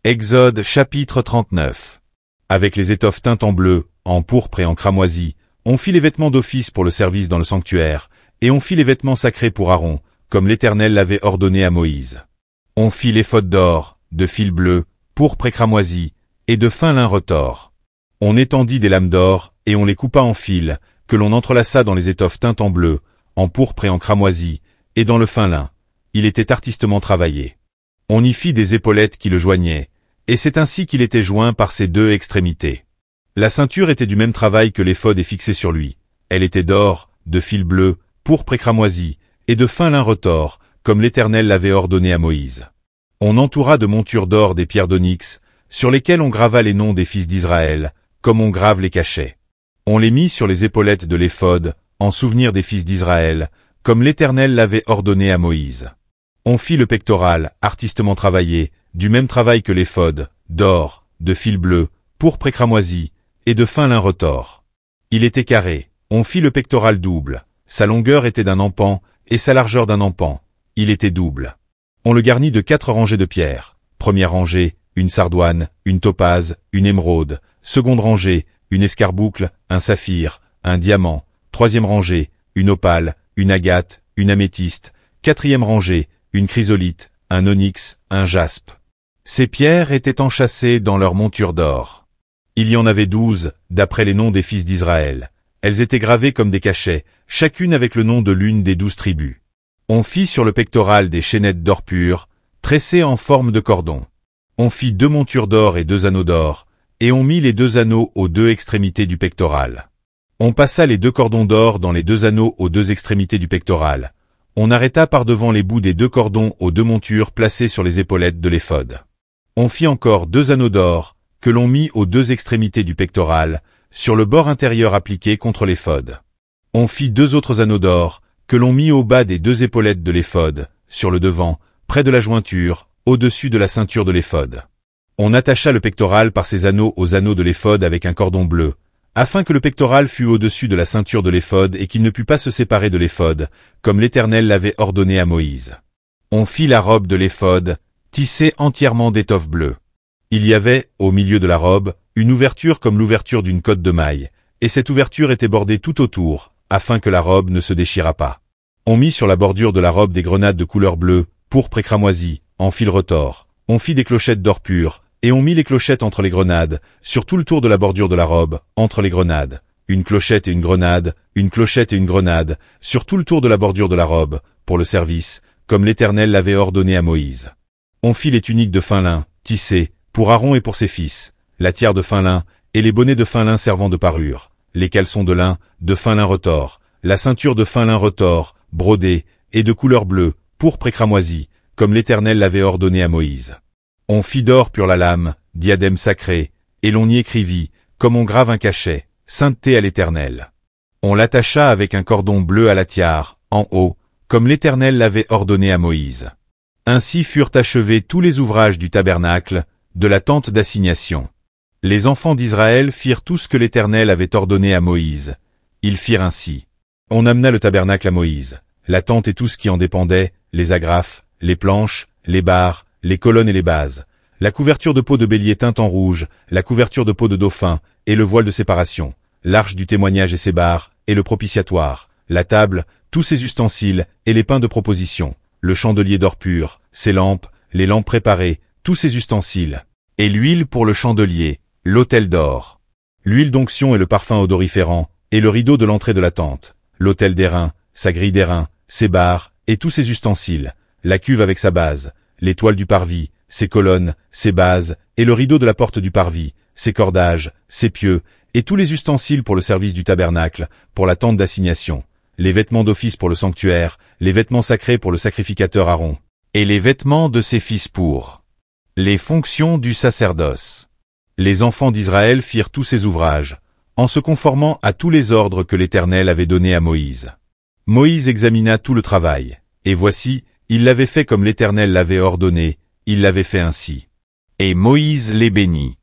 Exode chapitre 39. Avec les étoffes teintes en bleu, en pourpre et en cramoisi, on fit les vêtements d'office pour le service dans le sanctuaire, et on fit les vêtements sacrés pour Aaron, comme l'Éternel l'avait ordonné à Moïse. On fit l'éphod d'or, de fil bleu, pourpre et cramoisi, et de fin lin retors. On étendit des lames d'or, et on les coupa en fils, que l'on entrelaça dans les étoffes teintes en bleu, en pourpre et en cramoisi, et dans le fin lin. Il était artistement travaillé. On y fit des épaulettes qui le joignaient, et c'est ainsi qu'il était joint par ses deux extrémités. La ceinture était du même travail que l'éphod est fixé sur lui. Elle était d'or, de fil bleu, pourpre et cramoisi, et de fin lin retors, comme l'Éternel l'avait ordonné à Moïse. On entoura de montures d'or des pierres d'onyx, sur lesquelles on grava les noms des fils d'Israël, comme on grave les cachets. On les mit sur les épaulettes de l'éphod, en souvenir des fils d'Israël, comme l'Éternel l'avait ordonné à Moïse. On fit le pectoral, artistement travaillé, du même travail que l'éphod, d'or, de fil bleu, pourpre et cramoisi, et de fin lin retors. Il était carré. On fit le pectoral double. Sa longueur était d'un empan, et sa largeur d'un empan. Il était double. On le garnit de 4 rangées de pierres. Première rangée, une sardoine, une topaze, une émeraude. Seconde rangée, une escarboucle, un saphir, un diamant. Troisième rangée, une opale, une agate, une améthyste. Quatrième rangée, une chrysolite, un onyx, un jaspe. Ces pierres étaient enchâssées dans leur monture d'or. Il y en avait 12, d'après les noms des fils d'Israël. Elles étaient gravées comme des cachets, chacune avec le nom de l'une des 12 tribus. On fit sur le pectoral des chaînettes d'or pur, tressées en forme de cordon. On fit 2 montures d'or et 2 anneaux d'or, et on mit les 2 anneaux aux 2 extrémités du pectoral. On passa les 2 cordons d'or dans les 2 anneaux aux 2 extrémités du pectoral. On arrêta par devant les bouts des 2 cordons aux 2 montures placées sur les épaulettes de l'éphod. On fit encore 2 anneaux d'or, que l'on mit aux 2 extrémités du pectoral, sur le bord intérieur appliqué contre l'éphod. On fit 2 autres anneaux d'or, que l'on mit au bas des 2 épaulettes de l'éphod, sur le devant, près de la jointure, au-dessus de la ceinture de l'éphod. On attacha le pectoral par ces anneaux aux anneaux de l'éphod avec un cordon bleu, afin que le pectoral fût au-dessus de la ceinture de l'éphod et qu'il ne pût pas se séparer de l'éphod, comme l'Éternel l'avait ordonné à Moïse. On fit la robe de l'éphod, tissée entièrement d'étoffe bleue. Il y avait, au milieu de la robe, une ouverture comme l'ouverture d'une cotte de maille, et cette ouverture était bordée tout autour, afin que la robe ne se déchirât pas. On mit sur la bordure de la robe des grenades de couleur bleue, pourpre et cramoisi, en fil retors. On fit des clochettes d'or pur, et on mit les clochettes entre les grenades, sur tout le tour de la bordure de la robe, entre les grenades. Une clochette et une grenade, une clochette et une grenade, sur tout le tour de la bordure de la robe, pour le service, comme l'Éternel l'avait ordonné à Moïse. On fit les tuniques de fin lin, tissées, pour Aaron et pour ses fils, la tiare de fin lin, et les bonnets de fin lin servant de parure, les caleçons de fin lin retors, la ceinture de fin lin retors, brodée, et de couleur bleue, pourpre et cramoisi, comme l'Éternel l'avait ordonné à Moïse. On fit d'or pur la lame, diadème sacré, et l'on y écrivit, comme on grave un cachet, sainteté à l'Éternel. On l'attacha avec un cordon bleu à la tiare, en haut, comme l'Éternel l'avait ordonné à Moïse. Ainsi furent achevés tous les ouvrages du tabernacle, de la tente d'assignation. Les enfants d'Israël firent tout ce que l'Éternel avait ordonné à Moïse. Ils firent ainsi. On amena le tabernacle à Moïse, la tente et tout ce qui en dépendait, les agrafes, les planches, les barres, les colonnes et les bases, la couverture de peau de bélier teinte en rouge, la couverture de peau de dauphin, et le voile de séparation, l'arche du témoignage et ses barres, et le propitiatoire, la table, tous ses ustensiles, et les pains de proposition, le chandelier d'or pur, ses lampes, les lampes préparées, tous ses ustensiles, et l'huile pour le chandelier, l'autel d'or. L'huile d'onction et le parfum odoriférant, et le rideau de l'entrée de la tente, l'autel d'airain, sa grille d'airain, ses barres, et tous ses ustensiles, la cuve avec sa base, les toiles du parvis, ses colonnes, ses bases, et le rideau de la porte du parvis, ses cordages, ses pieux, et tous les ustensiles pour le service du tabernacle, pour la tente d'assignation, les vêtements d'office pour le sanctuaire, les vêtements sacrés pour le sacrificateur Aaron, et les vêtements de ses fils pour les fonctions du sacerdoce. Les enfants d'Israël firent tous ces ouvrages, en se conformant à tous les ordres que l'Éternel avait donnés à Moïse. Moïse examina tout le travail, et voici, il l'avait fait comme l'Éternel l'avait ordonné, il l'avait fait ainsi. Et Moïse les bénit.